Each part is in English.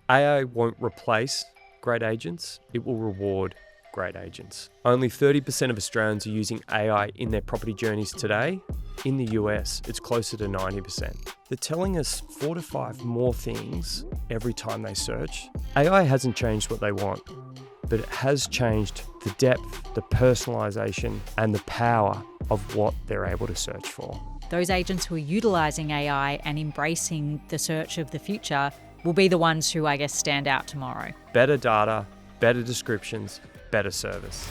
AI won't replace great agents, it will reward great agents. Only 30% of Australians are using AI in their property journeys today. In the US, it's closer to 90%. They're telling us 4 to 5 more things every time they search. AI hasn't changed what they want, but it has changed the depth, the personalisation, and the power of what they're able to search for. Those agents who are utilising AI and embracing the search of the future will be the ones who, I guess, stand out tomorrow. Better data, better descriptions, better service.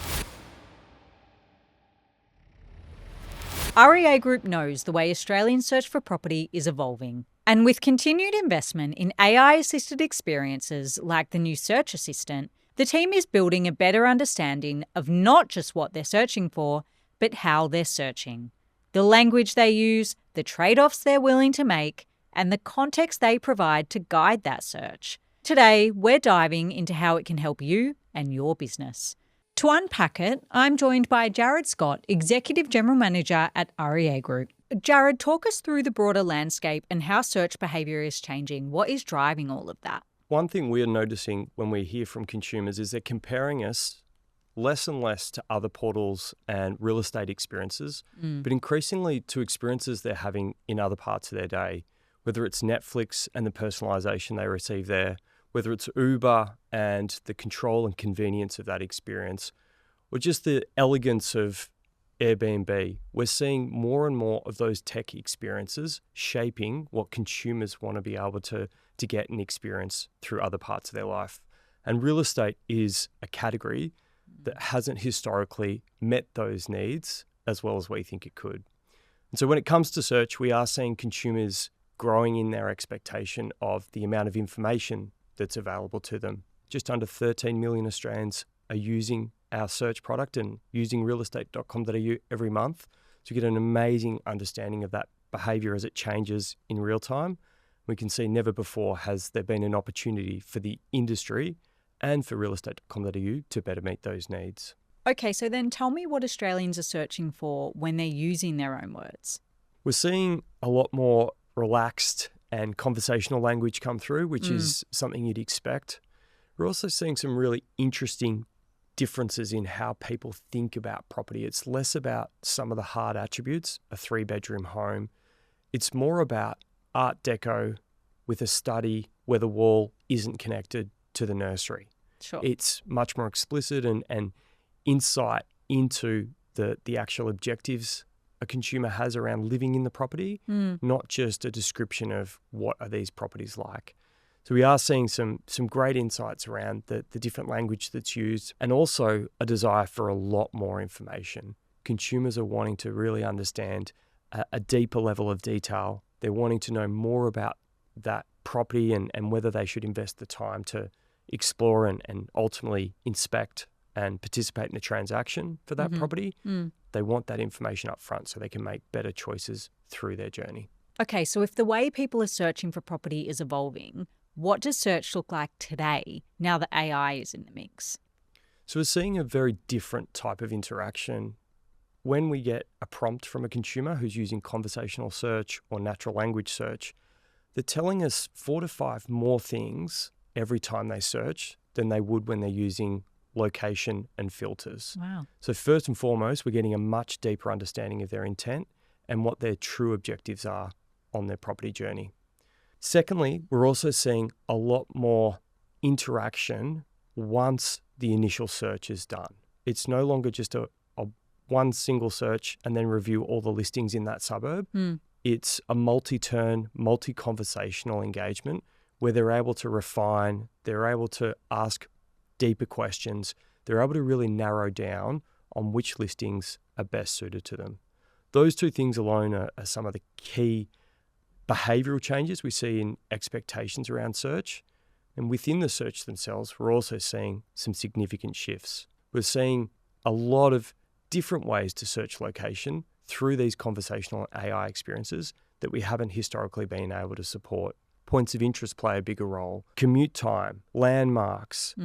REA Group knows the way Australians search for property is evolving. And with continued investment in AI-assisted experiences like the new Search Assistant, the team is building a better understanding of not just what they're searching for, but how they're searching. The language they use, the trade-offs they're willing to make, and the context they provide to guide that search. Today, we're diving into how it can help you and your business. To unpack it, I'm joined by Jarrod Scott, Executive General Manager at REA Group. Jarrod, talk us through the broader landscape and how search behaviour is changing. What is driving all of that? One thing we're noticing when we hear from consumers is they're comparing us less and less to other portals and real estate experiences, but increasingly to experiences they're having in other parts of their day, whether it's Netflix and the personalisation they receive there, whether it's Uber and the control and convenience of that experience, or just the elegance of Airbnb. We're seeing more and more of those tech experiences shaping what consumers want to be able to get and experience through other parts of their life. And real estate is a category that hasn't historically met those needs as well as we think it could. And so when it comes to search, we are seeing consumers growing in their expectation of the amount of information that's available to them. Just under 13 million Australians are using our search product and using realestate.com.au every month to get an amazing understanding of that behaviour as it changes in real time. We can see never before has there been an opportunity for the industry and for realestate.com.au to better meet those needs. Okay, so then tell me what Australians are searching for when they're using their own words. We're seeing a lot more relaxed and conversational language come through, which is something you'd expect. We're also seeing some really interesting differences in how people think about property. It's less about some of the hard attributes, a 3-bedroom home. It's more about Art Deco with a study where the wall isn't connected to the nursery. Sure. It's much more explicit and insight into the actual objectives a consumer has around living in the property, not just a description of what are these properties like. So we are seeing some great insights around the different language that's used, and also a desire for a lot more information. Consumers are wanting to really understand a deeper level of detail. They're wanting to know more about that property and whether they should invest the time to explore and ultimately inspect and participate in the transaction for that property. They want that information up front so they can make better choices through their journey. Okay, so if the way people are searching for property is evolving, what does search look like today now that AI is in the mix? So we're seeing a very different type of interaction. When we get a prompt from a consumer who's using conversational search or natural language search, they're telling us 4 to 5 more things every time they search than they would when they're using location and filters. Wow. So first and foremost, we're getting a much deeper understanding of their intent and what their true objectives are on their property journey. Secondly, we're also seeing a lot more interaction once the initial search is done. It's no longer just a one single search and then review all the listings in that suburb. It's a multi-turn, multi-conversational engagement where they're able to refine, they're able to ask deeper questions, they're able to really narrow down on which listings are best suited to them. Those two things alone are some of the key behavioural changes we see in expectations around search. And within the search themselves, we're also seeing some significant shifts. We're seeing a lot of different ways to search location through these conversational AI experiences that we haven't historically been able to support. Points of interest play a bigger role. Commute time, landmarks,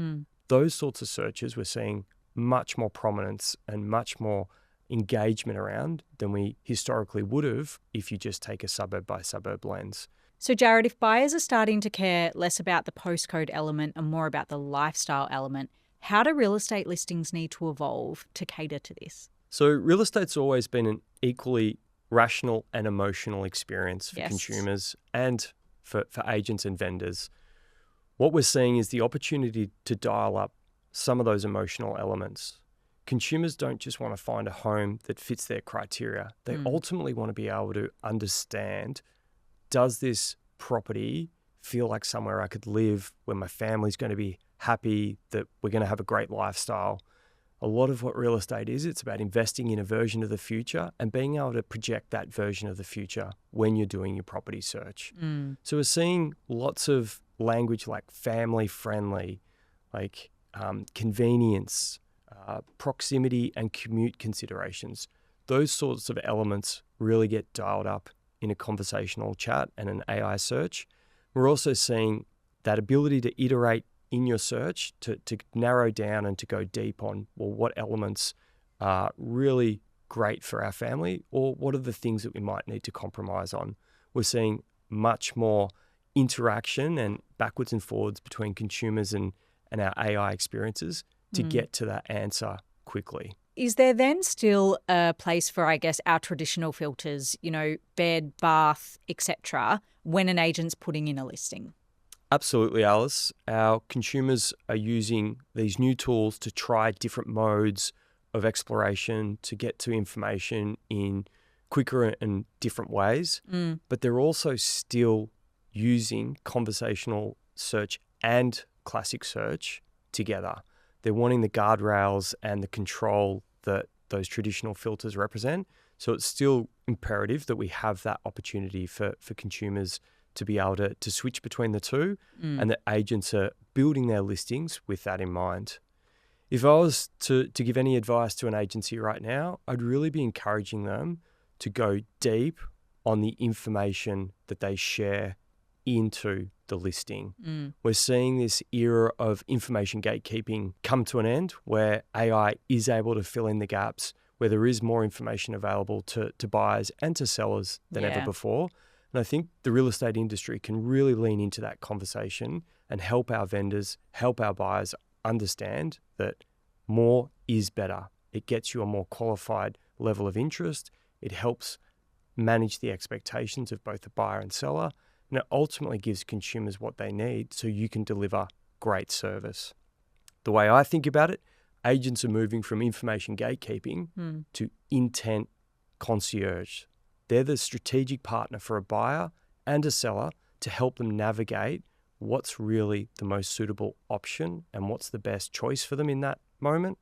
those sorts of searches we're seeing much more prominence and much more engagement around than we historically would have if you just take a suburb by suburb lens. So, Jarrod, if buyers are starting to care less about the postcode element and more about the lifestyle element, how do real estate listings need to evolve to cater to this? So real estate's always been an equally rational and emotional experience for Yes. consumers and for agents and vendors. What we're seeing is the opportunity to dial up some of those emotional elements. Consumers don't just want to find a home that fits their criteria. They ultimately want to be able to understand, does this property feel like somewhere I could live, where my family's going to be happy, that we're going to have a great lifestyle? A lot of what real estate is, it's about investing in a version of the future and being able to project that version of the future when you're doing your property search. So we're seeing lots of language like family friendly, like convenience, proximity and commute considerations. Those sorts of elements really get dialed up in a conversational chat and an AI search. We're also seeing that ability to iterate in your search to narrow down and to go deep on, well, what elements are really great for our family, or what are the things that we might need to compromise on. We're seeing much more interaction and backwards and forwards between consumers and our AI experiences to get to that answer quickly. Is there then still a place for, I guess, our traditional filters, bed, bath, etc., when an agent's putting in a listing? Absolutely, Alice. Our consumers are using these new tools to try different modes of exploration to get to information in quicker and different ways. But they're also still using conversational search and classic search together. They're wanting the guardrails and the control that those traditional filters represent. So it's still imperative that we have that opportunity for consumers to be able to switch between the two, and that agents are building their listings with that in mind. If I was to give any advice to an agency right now, I'd really be encouraging them to go deep on the information that they share into the listing. We're seeing this era of information gatekeeping come to an end, where AI is able to fill in the gaps, where there is more information available to buyers and to sellers than ever before. And I think the real estate industry can really lean into that conversation and help our vendors, help our buyers understand that more is better. It gets you a more qualified level of interest. It helps manage the expectations of both the buyer and seller. And it ultimately gives consumers what they need so you can deliver great service. The way I think about it, agents are moving from information gatekeeping to intent concierge. They're the strategic partner for a buyer and a seller to help them navigate what's really the most suitable option and what's the best choice for them in that moment,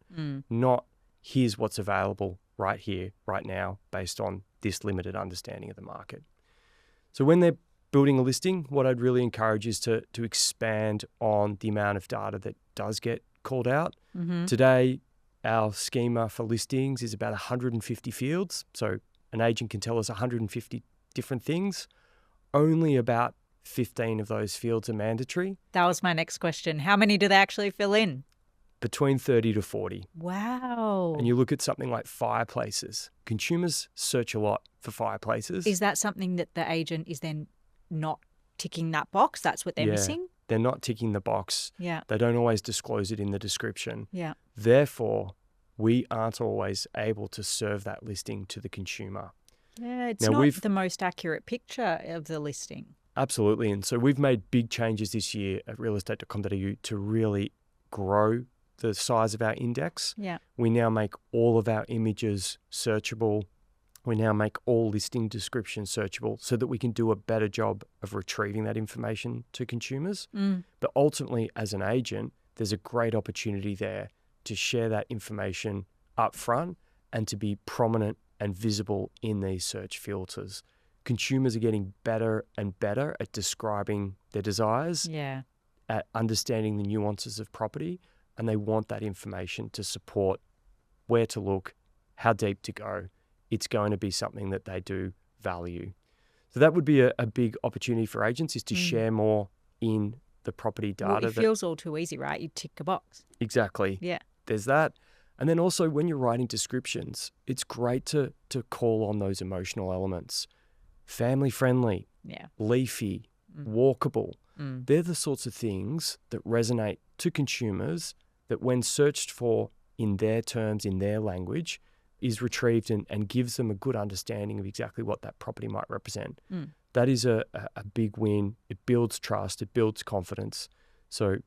not here's what's available right here, right now, based on this limited understanding of the market. So when they're building a listing, what I'd really encourage is to expand on the amount of data that does get called out. Today, our schema for listings is about 150 fields. So an agent can tell us 150 different things. Only about 15 of those fields are mandatory. That was my next question. How many do they actually fill in? Between 30 to 40. Wow. And you look at something like fireplaces. Consumers search a lot for fireplaces. Is that something that the agent is then not ticking that box? That's what they're missing? They're not ticking the box. Yeah. They don't always disclose it in the description. Yeah. Therefore, we aren't always able to serve that listing to the consumer. Yeah, it's not the most accurate picture of the listing. Absolutely. And so we've made big changes this year at realestate.com.au to really grow the size of our index. Yeah. We now make all of our images searchable. We now make all listing descriptions searchable so that we can do a better job of retrieving that information to consumers. But ultimately, as an agent, there's a great opportunity there to share that information up front and to be prominent and visible in these search filters. Consumers are getting better and better at describing their desires, at understanding the nuances of property, and they want that information to support where to look, how deep to go. It's going to be something that they do value. So that would be a big opportunity for agents, is to share more in the property data. Well, it feels all too easy, right? You tick a box. Exactly. Yeah. There's that. And then also when you're writing descriptions, it's great to call on those emotional elements. Family friendly, leafy, walkable. They're the sorts of things that resonate to consumers that when searched for in their terms, in their language, is retrieved and gives them a good understanding of exactly what that property might represent. That is a big win. It builds trust. It builds confidence. So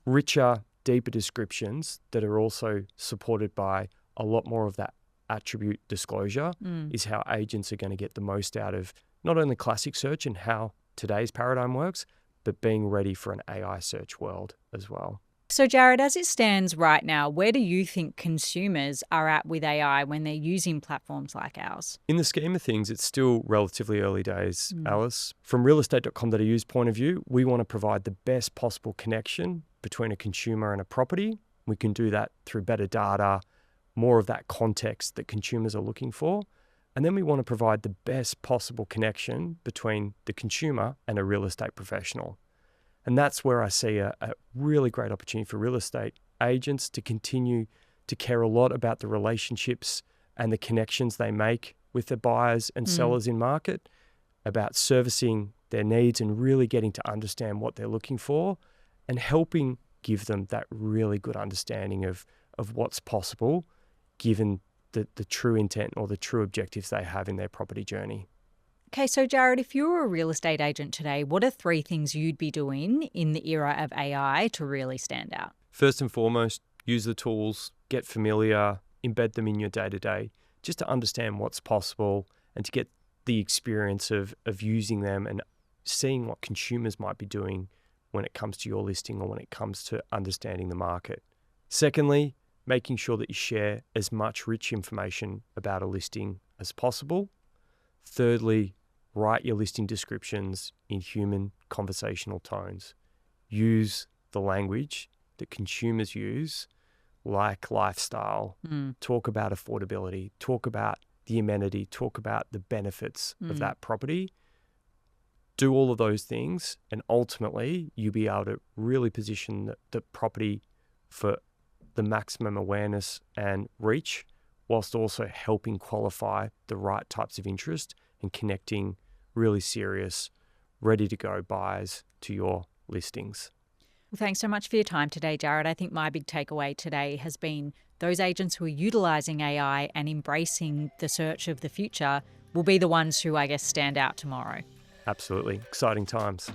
richer, deeper descriptions that are also supported by a lot more of that attribute disclosure is how agents are going to get the most out of not only classic search and how today's paradigm works, but being ready for an AI search world as well. So, Jarrod, as it stands right now, where do you think consumers are at with AI when they're using platforms like ours? In the scheme of things, it's still relatively early days, Alice. From realestate.com.au's point of view, we want to provide the best possible connection between a consumer and a property. We can do that through better data, more of that context that consumers are looking for. And then we want to provide the best possible connection between the consumer and a real estate professional. And that's where I see a really great opportunity for real estate agents to continue to care a lot about the relationships and the connections they make with the buyers and sellers in market, about servicing their needs and really getting to understand what they're looking for and helping give them that really good understanding of what's possible given the true intent or the true objectives they have in their property journey. Okay, so Jarrod, if you were a real estate agent today, what are 3 things you'd be doing in the era of AI to really stand out? First and foremost, use the tools, get familiar, embed them in your day-to-day, just to understand what's possible and to get the experience of using them and seeing what consumers might be doing when it comes to your listing or when it comes to understanding the market. Secondly, making sure that you share as much rich information about a listing as possible. Thirdly, write your listing descriptions in human conversational tones. Use the language that consumers use, like lifestyle. Talk about affordability, talk about the amenity, talk about the benefits of that property. Do all of those things, and ultimately you'll be able to really position the property for the maximum awareness and reach, whilst also helping qualify the right types of interest and connecting really serious, ready-to-go buyers to your listings. Well, thanks so much for your time today, Jarrod. I think my big takeaway today has been those agents who are utilising AI and embracing the search of the future will be the ones who, I guess, stand out tomorrow. Absolutely. Exciting times.